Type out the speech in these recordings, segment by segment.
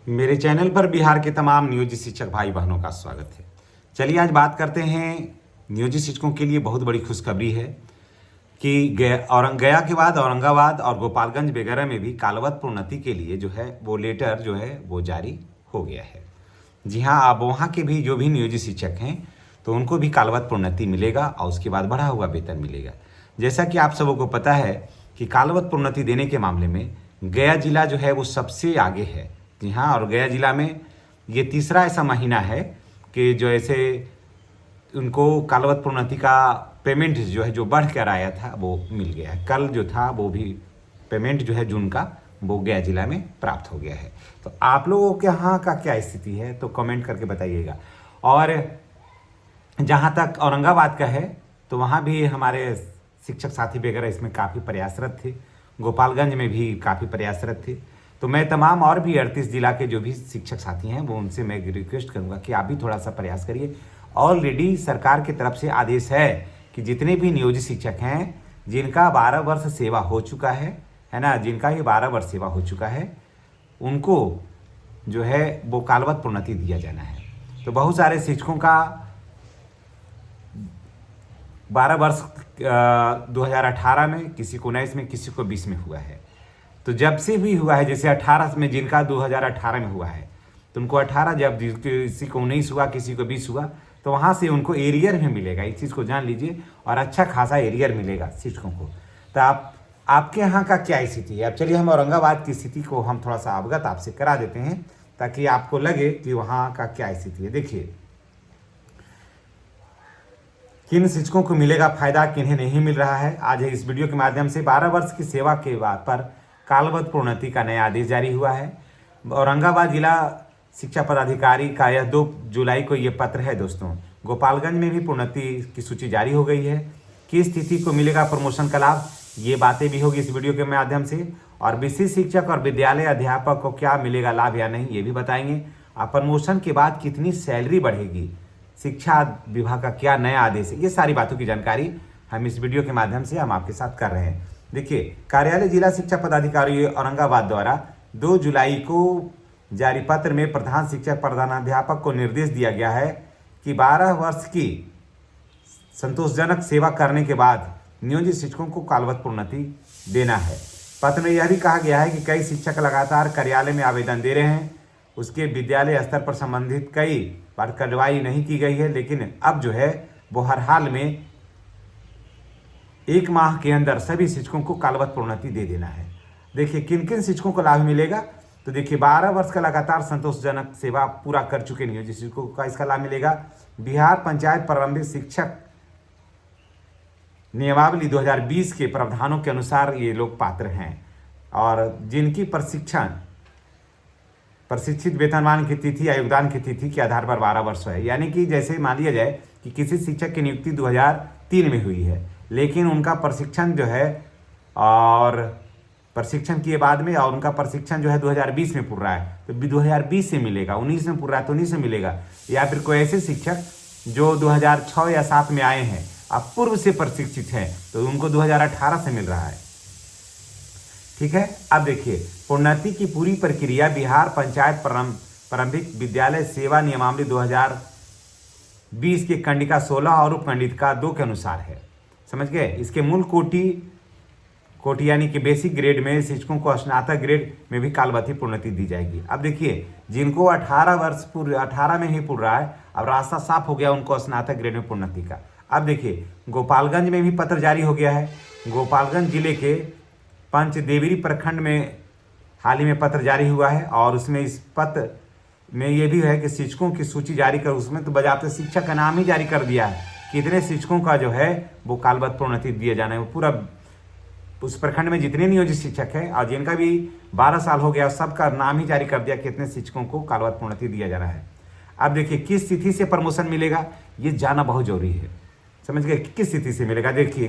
मेरे चैनल पर बिहार के तमाम नियोजित शिक्षक भाई बहनों का स्वागत है। चलिए आज बात करते हैं नियोजित शिक्षकों के लिए बहुत बड़ी खुशखबरी है कि गया के बाद औरंगाबाद और गोपालगंज वगैरह में भी कालवत प्रोन्नति के लिए जो है वो लेटर जो है वो जारी हो गया है। जी हाँ, अब वहाँ के भी जो भी नियोजित शिक्षक हैं तो उनको भी कालवत प्रोन्नति मिलेगा और उसके बाद बढ़ा हुआ वेतन मिलेगा। जैसा कि आप सबों को पता है कि कालवत प्रोन्नति देने के मामले में गया जिला जो है वो सबसे आगे है। जी हाँ, और गया जिला में ये तीसरा ऐसा महीना है कि जो ऐसे उनको कालवत प्रोन्नति का पेमेंट जो है जो बढ़ कर आया था वो मिल गया है। कल जो था वो भी पेमेंट जो है जून का वो गया जिला में प्राप्त हो गया है। तो आप लोगों के यहाँ का क्या स्थिति है तो कमेंट करके बताइएगा। और जहाँ तक औरंगाबाद का है तो वहाँ भी हमारे शिक्षक साथी वगैरह इसमें काफ़ी प्रयासरत थे, गोपालगंज में भी काफ़ी प्रयासरत थे। तो मैं तमाम और भी 38 जिला के जो भी शिक्षक साथी हैं वो उनसे मैं रिक्वेस्ट करूँगा कि आप भी थोड़ा सा प्रयास करिए। ऑलरेडी सरकार की तरफ से आदेश है कि जितने भी नियोजित शिक्षक हैं जिनका 12 वर्ष सेवा हो चुका है ना, जिनका ये 12 वर्ष सेवा हो चुका है उनको जो है वो कालवत प्रोन्नति दिया जाना है। तो बहुत सारे शिक्षकों का 12 वर्ष 2018 में, किसी को 19 में, किसी को 20 में हुआ है। तो जब से भी हुआ है, जैसे 18 में जिनका 2018 में हुआ है तो उनको 18, जब किसी को 19 हुआ, किसी को 20 हुआ, तो वहाँ से उनको एरियर में मिलेगा। इस चीज़ को जान लीजिए और अच्छा खासा एरियर मिलेगा शिक्षकों को। तो आपके यहाँ का क्या स्थिति है? अब चलिए हम औरंगाबाद की स्थिति को हम थोड़ा सा अवगत आपसे करा देते हैं ताकि आपको लगे कि वहाँ का क्या स्थिति है। देखिए, किन शिक्षकों को मिलेगा फायदा, किन्हें नहीं मिल रहा है, आज इस वीडियो के माध्यम से 12 वर्ष की सेवा के बाद पर कालवत प्रोन्नति का नया आदेश जारी हुआ है। औरंगाबाद जिला शिक्षा पदाधिकारी का यह 2 जुलाई को ये पत्र है दोस्तों। गोपालगंज में भी प्रोन्नति की सूची जारी हो गई है। किस स्थिति को मिलेगा प्रमोशन का लाभ, ये बातें भी होगी इस वीडियो के माध्यम से। और विशिष्ट शिक्षक और विद्यालय अध्यापक को क्या मिलेगा लाभ या नहीं, ये भी बताएंगे। और प्रमोशन के बाद कितनी सैलरी बढ़ेगी, शिक्षा विभाग का क्या नया आदेश है, ये सारी बातों की जानकारी हम इस वीडियो के माध्यम से हम आपके साथ कर रहे हैं। देखिए, कार्यालय जिला शिक्षा पदाधिकारी औरंगाबाद द्वारा 2 जुलाई को जारी पत्र में प्रधान शिक्षक प्रधानाध्यापक को निर्देश दिया गया है कि 12 वर्ष की संतोषजनक सेवा करने के बाद नियोजित शिक्षकों को कालवत प्रोन्नति देना है। पत्र में यह भी कहा गया है कि कई शिक्षक लगातार कार्यालय में आवेदन दे रहे हैं, उसके विद्यालय स्तर पर संबंधित कई बार कार्रवाई नहीं की गई है, लेकिन अब जो है वो हर हाल में 1 माह के अंदर सभी शिक्षकों को कालवत प्रोन्नति दे देना है। देखिए किन किन शिक्षकों को लाभ मिलेगा, तो देखिए 12 वर्ष का लगातार संतोषजनक सेवा पूरा कर चुके नियोजित शिक्षकों का इसका लाभ मिलेगा। बिहार पंचायत प्रारंभिक शिक्षक नियमावली 2020 के प्रावधानों के अनुसार ये लोग पात्र हैं और जिनकी प्रशिक्षित वेतनमान की तिथि या योगदान की तिथि के आधार पर 12 वर्ष है। यानी कि जैसे मान लिया जाए कि किसी शिक्षक की नियुक्ति 2003 में हुई है, लेकिन उनका प्रशिक्षण जो है और प्रशिक्षण किए बाद में और उनका प्रशिक्षण जो है 2020 में पूरा है तो 2020 से मिलेगा, 19 में पूरा है तो 19 से मिलेगा। या फिर कोई ऐसे शिक्षक जो 2006 या 7 में आए हैं, अब पूर्व से प्रशिक्षित हैं, तो उनको 2018 से मिल रहा है। ठीक है, अब देखिए प्रोन्नति की पूरी प्रक्रिया बिहार पंचायत प्रारंभिक विद्यालय सेवा नियमावली 2020 के कंडिका 16 और उपकंडिका 2 के अनुसार है। समझ गए? इसके मूल कोटि यानी कि बेसिक ग्रेड में शिक्षकों को स्नातक ग्रेड में भी कालवती प्रोन्नति दी जाएगी। अब देखिए जिनको 18 में ही पूरा रहा है, अब रास्ता साफ हो गया उनको स्नातक ग्रेड में प्रोन्नति का। अब देखिए गोपालगंज में भी पत्र जारी हो गया है। गोपालगंज जिले के पंचदेवरी प्रखंड में हाल ही में पत्र जारी हुआ है और उसमें इस पत्र में ये भी है कि शिक्षकों की सूची जारी कर, उसमें तो बजाते शिक्षक का नाम ही जारी कर दिया है, कितने शिक्षकों का जो है वो कालवत प्रोन्नति दिए जाना है। वो पूरा उस प्रखंड में जितने नियोजित शिक्षक हैं और जिनका भी 12 साल हो गया सबका नाम ही जारी कर दिया, कितने शिक्षकों को कालवत प्रोन्नति दिया जा रहा है। अब देखिए किस तिथि से प्रमोशन मिलेगा ये जानना बहुत जरूरी है। समझ गए? किस स्थिति से मिलेगा? देखिए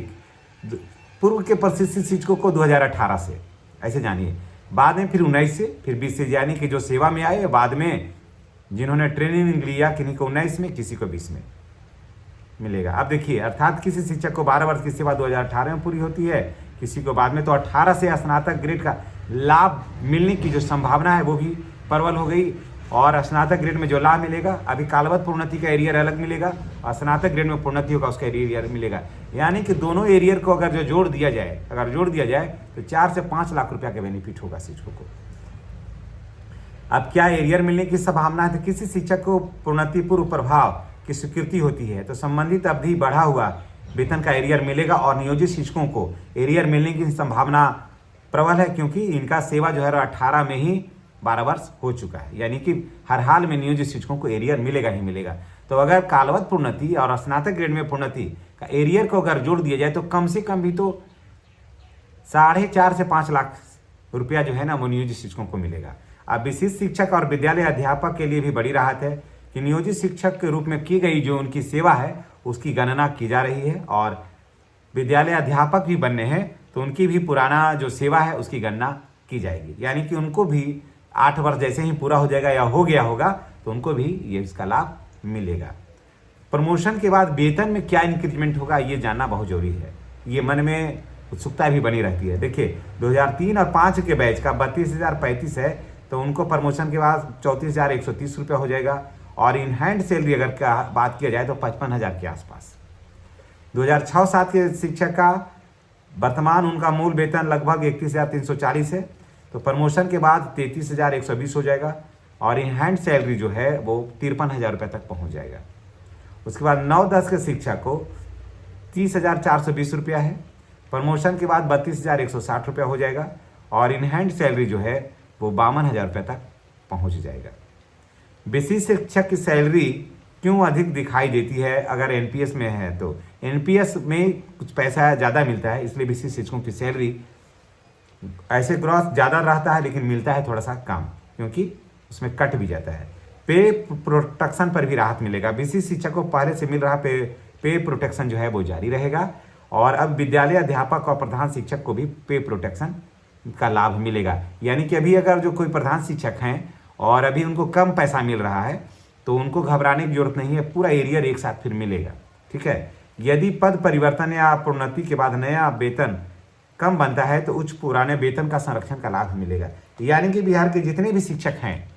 पूर्व के प्रशिक्षित शिक्षकों को 2018 से ऐसे जानिए, बाद में फिर 19 से, फिर 20 से, यानी कि जो सेवा में आए, बाद में जिन्होंने ट्रेनिंग लिया किन्हीं को 19 में, किसी को 20 में मिलेगा। अब देखिए अर्थात किसी शिक्षक को 12 वर्ष की सेवा 2018 में पूरी होती है, किसी को बाद में, तो 18 से स्नातक ग्रेड का लाभ मिलने की जो संभावना है वो भी प्रबल हो गई। और स्नातक ग्रेड में जो लाभ मिलेगा, अभी कालवत प्रोन्नति का एरियर अलग मिलेगा और स्नातक ग्रेड में प्रोन्नति होगा उसका एरियर मिलेगा। यानी कि दोनों एरियर को अगर जो जोड़ दिया जाए तो 4 से 5 लाख रुपया का बेनिफिट होगा शिक्षकों को। अब क्या एरियर मिलने की संभावना है? तो किसी शिक्षक को प्रोन्नति पूर्व प्रभाव की स्वीकृति होती है तो संबंधित अवधि बढ़ा हुआ वेतन का एरियर मिलेगा और नियोजित शिक्षकों को एरियर मिलने की संभावना प्रबल है, क्योंकि इनका सेवा जो है 18 में ही 12 वर्ष हो चुका है। यानी कि हर हाल में नियोजित शिक्षकों को एरियर मिलेगा ही मिलेगा। तो अगर कालवत प्रोन्नति और स्नातक ग्रेड में प्रोन्नति का एरियर को अगर जोड़ दिया जाए तो कम से कम भी तो 4.5 से 5 लाख रुपया जो है ना वो नियोजित शिक्षकों को मिलेगा। अब विशिष्ट शिक्षक और विद्यालय अध्यापक के लिए भी बड़ी राहत है कि नियोजित शिक्षक के रूप में की गई जो उनकी सेवा है उसकी गणना की जा रही है, और विद्यालय अध्यापक भी बनने हैं तो उनकी भी पुराना जो सेवा है उसकी गणना की जाएगी। यानी कि उनको भी 8 वर्ष जैसे ही पूरा हो जाएगा या हो गया होगा तो उनको भी ये इसका लाभ मिलेगा। प्रमोशन के बाद वेतन में क्या इंक्रीमेंट होगा ये जानना बहुत जरूरी है, ये मन में उत्सुकता भी बनी रहती है। देखिए 2003 और 5 के बैच का 32,035 है तो उनको प्रमोशन के बाद 34,130 रुपया हो जाएगा, और इन हैंड सैलरी अगर बात किया जाए तो 55,000 के आसपास। 2006-7 के शिक्षक का वर्तमान उनका मूल वेतन लगभग 31,340 है तो प्रमोशन के बाद 33,120 हो जाएगा, और इन हैंड सैलरी जो है वो 53,000 रुपये तक पहुंच जाएगा। उसके बाद 9-10 के शिक्षक को 30,420 रुपया है, प्रमोशन के बाद 32,160 रुपया हो जाएगा, और इन हैंड सैलरी जो है वो 52,000 रुपये तक पहुंच जाएगा। विशिष्ट शिक्षक की सैलरी क्यों अधिक दिखाई देती है? अगर एनपीएस में है तो एनपीएस में कुछ पैसा ज़्यादा मिलता है, इसलिए विशिष्ट शिक्षकों की सैलरी ऐसे ग्रॉस ज़्यादा रहता है लेकिन मिलता है थोड़ा सा कम, क्योंकि उसमें कट भी जाता है। पे प्रोटेक्शन पर भी राहत मिलेगा। विशिष्ट शिक्षक को पहले से मिल रहा पे प्रोटेक्शन जो है वो जारी रहेगा, और अब विद्यालय अध्यापक और प्रधान शिक्षक को भी पे प्रोटेक्शन का लाभ मिलेगा। यानी कि अभी अगर जो कोई प्रधान शिक्षक हैं और अभी उनको कम पैसा मिल रहा है तो उनको घबराने की जरूरत नहीं है, पूरा एरियर एक साथ फिर मिलेगा। ठीक है, यदि पद परिवर्तन या प्रोन्नति के बाद नया वेतन कम बनता है तो उच्च पुराने वेतन का संरक्षण का लाभ मिलेगा। यानी कि बिहार के जितने भी शिक्षक हैं,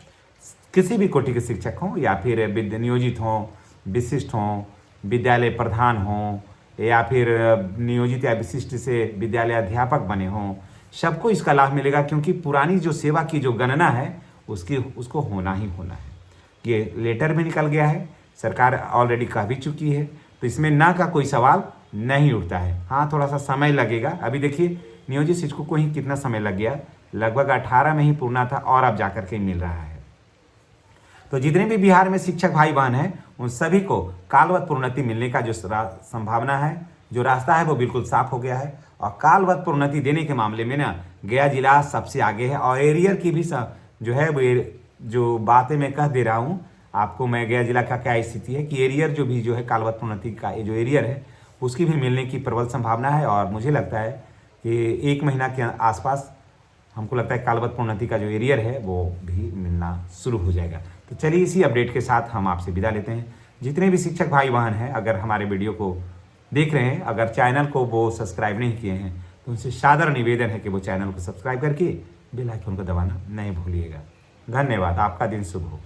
किसी भी कोटि के शिक्षक हों या फिर नियोजित हों, विशिष्ट हों, विद्यालय प्रधान हों, या फिर नियोजित या विशिष्ट से विद्यालय अध्यापक बने हों, सबको इसका लाभ मिलेगा, क्योंकि पुरानी जो सेवा की जो गणना है उसको होना ही होना है। ये लेटर भी निकल गया है, सरकार ऑलरेडी कह भी चुकी है, तो इसमें ना का कोई सवाल नहीं उठता है। हाँ, थोड़ा सा समय लगेगा। अभी देखिए नियोजित शिक्षकों को ही कितना समय लग गया, लगभग 18 में ही पूर्णा था और अब जाकर के मिल रहा है। तो जितने भी बिहार में शिक्षक भाई बहन हैं उन सभी को कालवत प्रोन्नति मिलने का जो संभावना है, जो रास्ता है वो बिल्कुल साफ हो गया है, और कालवत प्रोन्नति देने के मामले में ना गया जिला सबसे आगे है। और एरियर की भी जो है वो जो बातें मैं कह दे रहा हूँ आपको, मैं गया जिला का क्या स्थिति है कि एरियर जो है कालवत प्रोन्नति का जो एरियर है उसकी भी मिलने की प्रबल संभावना है, और मुझे लगता है कि 1 महीना के आसपास हमको लगता है कालवत प्रोन्नति का जो एरियर है वो भी मिलना शुरू हो जाएगा। तो चलिए इसी अपडेट के साथ हम आपसे विदा लेते हैं। जितने भी शिक्षक भाई बहन हैं अगर हमारे वीडियो को देख रहे हैं, अगर चैनल को वो सब्सक्राइब नहीं किए हैं तो उनसे सादर निवेदन है कि वो चैनल को सब्सक्राइब करके बेल आइकन को दबाना नहीं भूलिएगा। धन्यवाद, आपका दिन शुभ हो।